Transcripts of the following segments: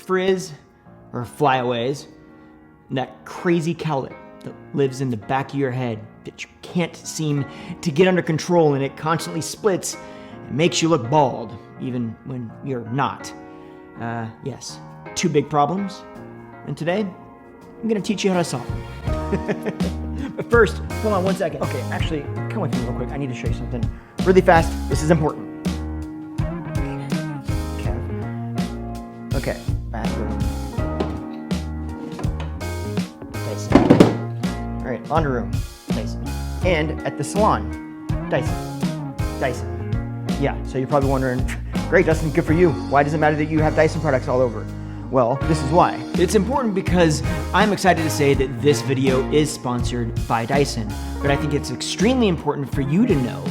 frizz or flyaways, and that crazy cowlick that lives in the back of your head that you can't seem to get under control, and it constantly splits and makes you look bald even when you're not. Yes, 2 big problems, and today I'm gonna teach you how to solve them. But first, hold on 1 second. Okay, actually, come with me real quick. I need to show you something really fast. This is important. Okay, bathroom. Dyson. All right, laundry room. Dyson. And at the salon. Dyson. Dyson. Yeah, so you're probably wondering, great, Justin, good for you. Why does it matter that you have Dyson products all over? Well, this is why. It's important because I'm excited to say that this video is sponsored by Dyson, but I think it's extremely important for you to know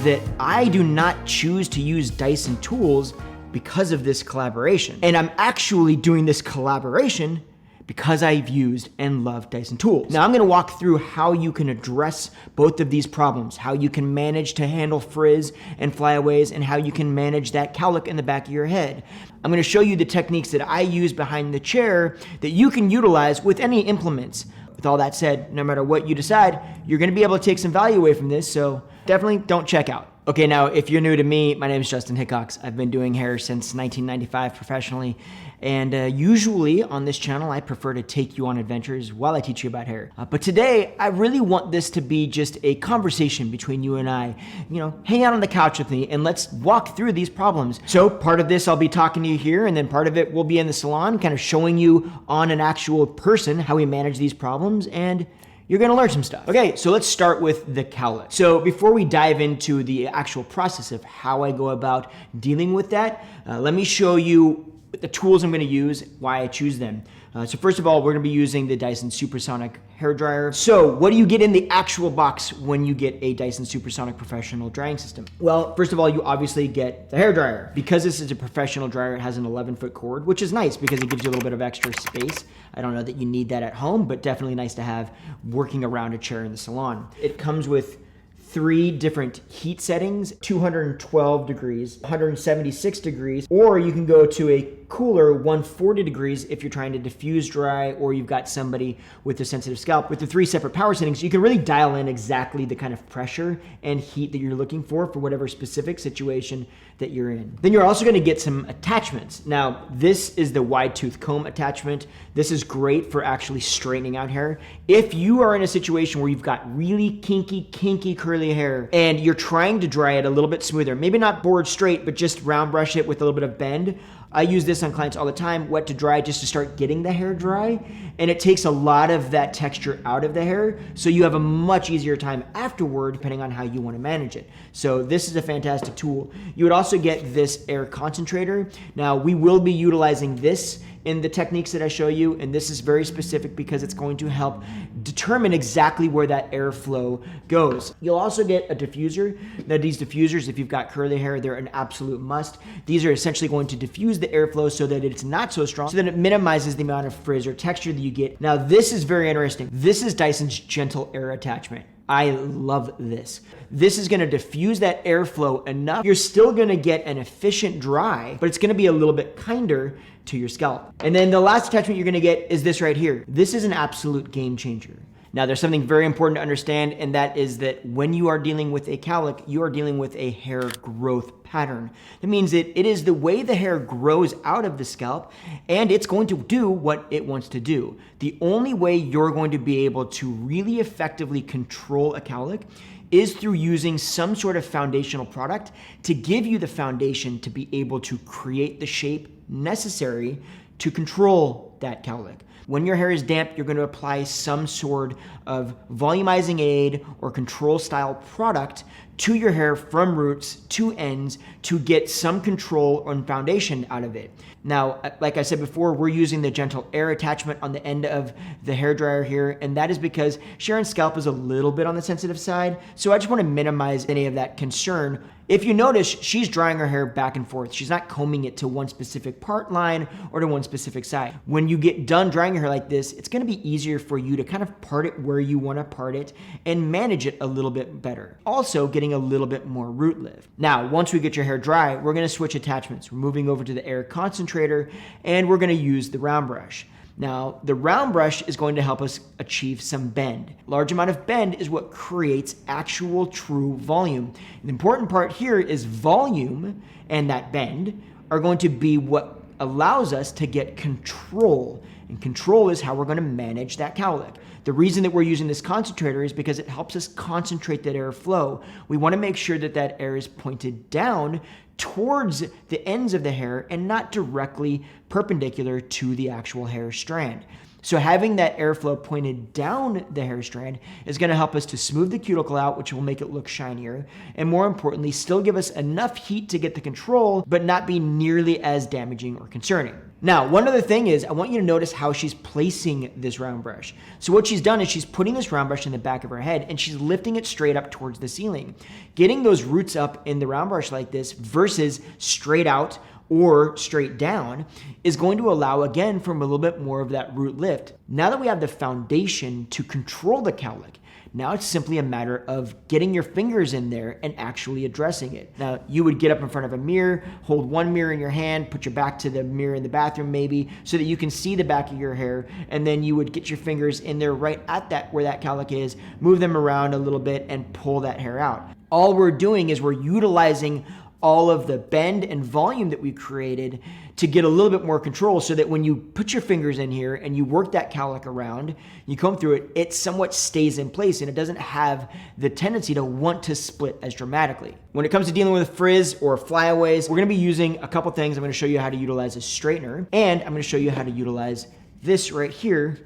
that I do not choose to use Dyson tools because of this collaboration. And I'm actually doing this collaboration because I've used and love Dyson tools. Now I'm gonna walk through how you can address both of these problems, how you can manage to handle frizz and flyaways, and how you can manage that cowlick in the back of your head. I'm gonna show you the techniques that I use behind the chair that you can utilize with any implements. With all that said, no matter what you decide, you're gonna be able to take some value away from this, so definitely don't check out. Okay, now if you're new to me, my name is Justin Hickox. I've been doing hair since 1995 professionally, and usually on this channel, I prefer to take you on adventures while I teach you about hair. But today, I really want this to be just a conversation between you and I. You know, hang out on the couch with me and let's walk through these problems. So part of this, I'll be talking to you here, and then part of it will be in the salon, kind of showing you on an actual person how we manage these problems, and you're gonna learn some stuff. Okay, so let's start with the cowlick. So before we dive into the actual process of how I go about dealing with that, let me show you the tools I'm gonna use, why I choose them. So first of all, we're gonna be using the Dyson Supersonic hair dryer. So what do you get in the actual box when you get a Dyson Supersonic professional drying system? Well, first of all, you obviously get the hair dryer. Because this is a professional dryer, it has an 11-foot cord, which is nice because it gives you a little bit of extra space. I don't know that you need that at home, but definitely nice to have working around a chair in the salon. It comes with 3 different heat settings, 212 degrees, 176 degrees, or you can go to a cooler 140 degrees if you're trying to diffuse dry or you've got somebody with a sensitive scalp. With the 3 separate power settings, you can really dial in exactly the kind of pressure and heat that you're looking for whatever specific situation that you're in. Then you're also gonna get some attachments. Now, this is the wide tooth comb attachment. This is great for actually straightening out hair. If you are in a situation where you've got really kinky curly hair and you're trying to dry it a little bit smoother, maybe not board straight, but just round brush it with a little bit of bend. I use this on clients all the time, wet to dry, just to start getting the hair dry. And it takes a lot of that texture out of the hair, so you have a much easier time afterward, depending on how you want to manage it. So this is a fantastic tool. You would also get this air concentrator. Now, we will be utilizing this in the techniques that I show you, and this is very specific because it's going to help determine exactly where that airflow goes. You'll also get a diffuser. Now, these diffusers, if you've got curly hair, they're an absolute must. These are essentially going to diffuse the airflow so that it's not so strong, so that it minimizes the amount of frizz or texture that you get. Now, this is very interesting. This is Dyson's gentle air attachment. I love this. This is gonna diffuse that airflow enough. You're still gonna get an efficient dry, but it's gonna be a little bit kinder to your scalp. And then the last attachment you're gonna get is this right here. This is an absolute game changer. Now, there's something very important to understand, and that is that when you are dealing with a cowlick, you are dealing with a hair growth pattern. That means that it is the way the hair grows out of the scalp, and it's going to do what it wants to do. The only way you're going to be able to really effectively control a cowlick is through using some sort of foundational product to give you the foundation to be able to create the shape necessary to control that cowlick. When your hair is damp, you're going to apply some sort of volumizing aid or control style product to your hair from roots to ends to get some control and foundation out of it. Now, like I said before, we're using the gentle air attachment on the end of the hair dryer here, and that is because Sharon's scalp is a little bit on the sensitive side, so I just want to minimize any of that concern. If you notice, she's drying her hair back and forth. She's not combing it to one specific part line or to one specific side. When you get done drying your hair like this, it's gonna be easier for you to kind of part it where you wanna part it and manage it a little bit better. Also, getting a little bit more root lift. Now, once we get your hair dry, we're gonna switch attachments. We're moving over to the air concentrator, and we're gonna use the round brush. Now, the round brush is going to help us achieve some bend. Large amount of bend is what creates actual true volume. The important part here is volume and that bend are going to be what allows us to get control. And control is how we're going to manage that cowlick. The reason that we're using this concentrator is because it helps us concentrate that air flow. We want to make sure that that air is pointed down towards the ends of the hair and not directly perpendicular to the actual hair strand. So having that airflow pointed down the hair strand is going to help us to smooth the cuticle out, which will make it look shinier, and more importantly, still give us enough heat to get the control, but not be nearly as damaging or concerning. Now, one other thing is I want you to notice how she's placing this round brush. So what she's done is she's putting this round brush in the back of her head and she's lifting it straight up towards the ceiling. Getting those roots up in the round brush like this versus straight out or straight down is going to allow, again, for a little bit more of that root lift. Now that we have the foundation to control the cowlick, now it's simply a matter of getting your fingers in there and actually addressing it. Now, you would get up in front of a mirror, hold one mirror in your hand, put your back to the mirror in the bathroom maybe, so that you can see the back of your hair, and then you would get your fingers in there right at that where that cowlick is, move them around a little bit, and pull that hair out. All we're doing is we're utilizing all of the bend and volume that we created to get a little bit more control so that when you put your fingers in here and you work that cowlick around, you comb through it, it somewhat stays in place and it doesn't have the tendency to want to split as dramatically. When it comes to dealing with frizz or flyaways, we're gonna be using a couple things. I'm gonna show you how to utilize a straightener, and I'm gonna show you how to utilize this right here.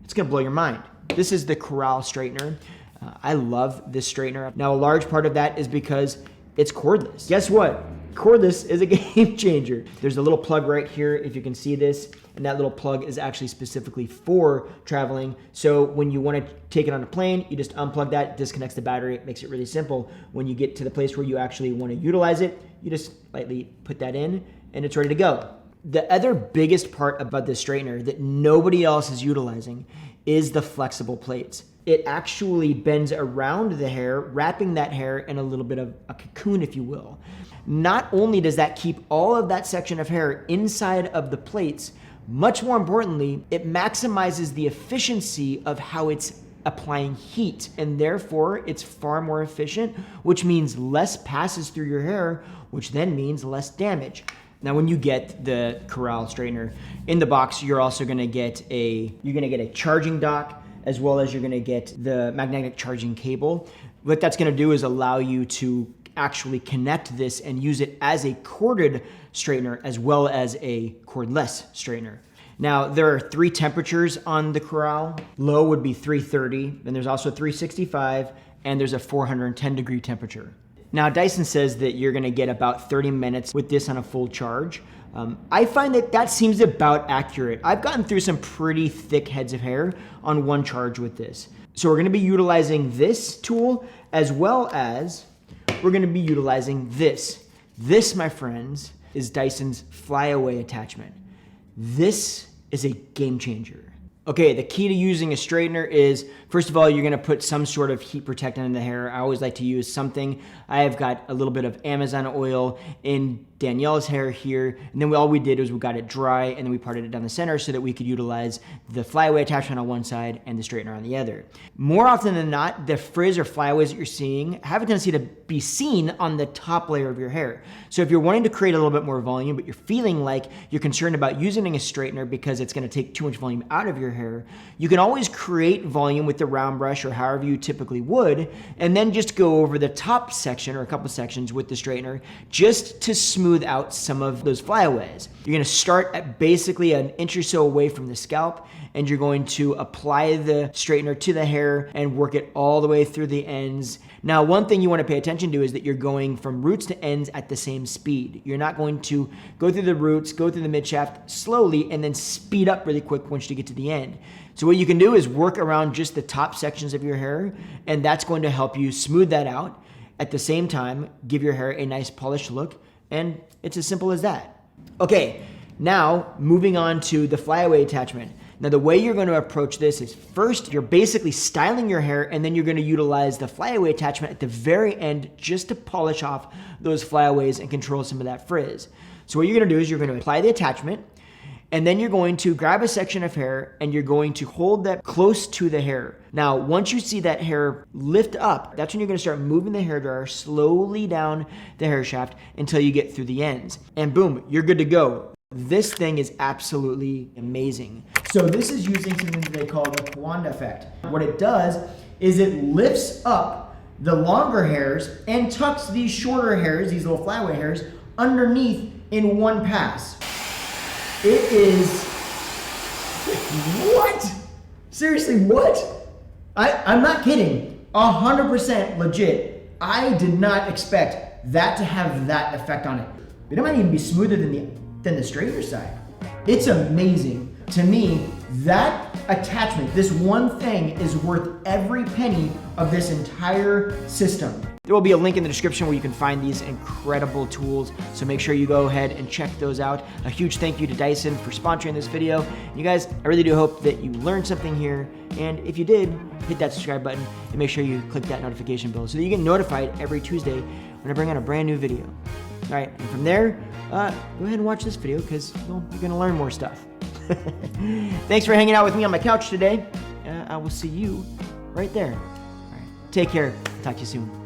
It's gonna blow your mind. This is the Corral straightener. I love this straightener. Now, a large part of that is because it's cordless. Guess what? Cordless is a game changer. There's a little plug right here, if you can see this, and that little plug is actually specifically for traveling. So when you want to take it on a plane, you just unplug that, disconnects the battery. It makes it really simple. When you get to the place where you actually want to utilize it, you just lightly put that in and it's ready to go. The other biggest part about this straightener that nobody else is utilizing is the flexible plates. It actually bends around the hair, wrapping that hair in a little bit of a cocoon, if you will. Not only does that keep all of that section of hair inside of the plates, much more importantly, it maximizes the efficiency of how it's applying heat, and therefore it's far more efficient, which means less passes through your hair, which then means less damage. Now, when you get the Corral straightener in the box, you're also gonna get a charging dock, as well as you're gonna get the magnetic charging cable. What that's gonna do is allow you to actually connect this and use it as a corded straightener as well as a cordless straightener. Now, there are 3 temperatures on the Corral. Low would be 330, then there's also 365, and there's a 410 degree temperature. Now, Dyson says that you're gonna get about 30 minutes with this on a full charge. I find that seems about accurate. I've gotten through some pretty thick heads of hair on one charge with this. So we're gonna be utilizing this tool as well as we're gonna be utilizing this. This, my friends, is Dyson's Flyaway attachment. This is a game changer. Okay, the key to using a straightener is, first of all, you're gonna put some sort of heat protectant in the hair. I always like to use something. I have got a little bit of Amazon oil in Danielle's hair here, and then all we did was we got it dry and then we parted it down the center so that we could utilize the Flyaway attachment on one side and the straightener on the other. More often than not, the frizz or flyaways that you're seeing have a tendency to be seen on the top layer of your hair. So if you're wanting to create a little bit more volume, but you're feeling like you're concerned about using a straightener because it's gonna take too much volume out of your hair, you can always create volume with the round brush or however you typically would, and then just go over the top section or a couple sections with the straightener just to smooth out some of those flyaways. You're gonna start at basically an inch or so away from the scalp, and you're going to apply the straightener to the hair and work it all the way through the ends. Now, one thing you wanna pay attention to is that you're going from roots to ends at the same speed. You're not going to go through the roots, go through the midshaft slowly, and then speed up really quick once you get to the end. So what you can do is work around just the top sections of your hair, and that's going to help you smooth that out. at the same time give your hair a nice polished look, and it's as simple as that. Okay, now moving on to the flyaway attachment. Now the way you're going to approach this is first you're basically styling your hair, and then you're going to utilize the flyaway attachment at the very end just to polish off those flyaways and control some of that frizz. So what you're going to do is you're going to apply the attachment, and then you're going to grab a section of hair and you're going to hold that close to the hair. Now, once you see that hair lift up, that's when you're going to start moving the hairdryer slowly down the hair shaft until you get through the ends. And boom, you're good to go. This thing is absolutely amazing. So this is using something that they call the wand effect. What it does is it lifts up the longer hairs and tucks these shorter hairs, these little flyaway hairs, underneath in one pass. It is, what? Seriously, what? I'm not kidding, 100% legit. I did not expect that to have that effect on it. It might even be smoother than the straighter side. It's amazing. To me, that attachment, this one thing, is worth every penny of this entire system. There will be a link in the description where you can find these incredible tools, so make sure you go ahead and check those out. A huge thank you to Dyson for sponsoring this video. You guys, I really do hope that you learned something here, and if you did, hit that subscribe button and make sure you click that notification bell so that you get notified every Tuesday when I bring out a brand new video. All right, and from there, go ahead and watch this video because you're going to learn more stuff. Thanks for hanging out with me on my couch today. I will see you right there. All right, take care. Talk to you soon.